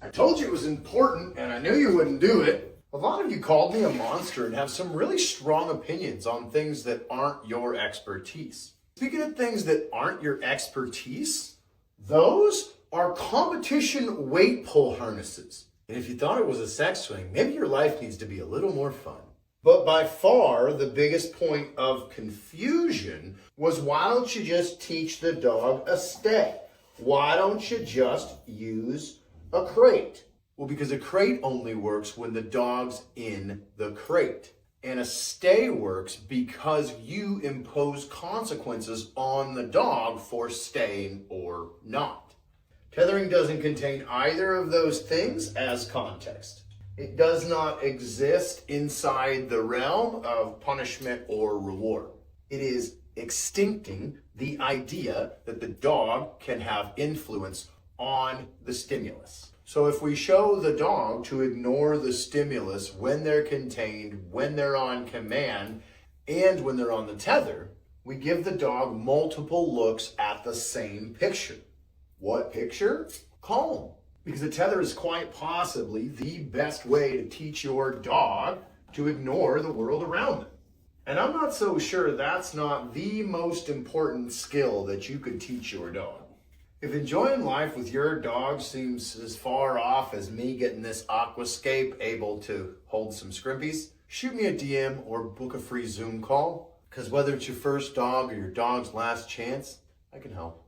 I told you it was important and I knew you wouldn't do it. A lot of you called me a monster and have some really strong opinions on things that aren't your expertise. Speaking of things that aren't your expertise, those are competition weight pull harnesses. And if you thought it was a sex swing, maybe your life needs to be a little more fun. But by far, the biggest point of confusion was, why don't you just teach the dog a stay? Why don't you just use a crate? Well, because a crate only works when the dog's in the crate. And a stay works because you impose consequences on the dog for staying or not. Tethering doesn't contain either of those things as context. It does not exist inside the realm of punishment or reward. It is extincting the idea that the dog can have influence on the stimulus. So if we show the dog to ignore the stimulus when they're contained, when they're on command, and when they're on the tether, we give the dog multiple looks at the same picture. What picture? Calm. Because the tether is quite possibly the best way to teach your dog to ignore the world around them. And I'm not so sure that's not the most important skill that you could teach your dog. If enjoying life with your dog seems as far off as me getting this aquascape able to hold some scrimpies, shoot me a DM or book a free Zoom call, because whether it's your first dog or your dog's last chance, I can help.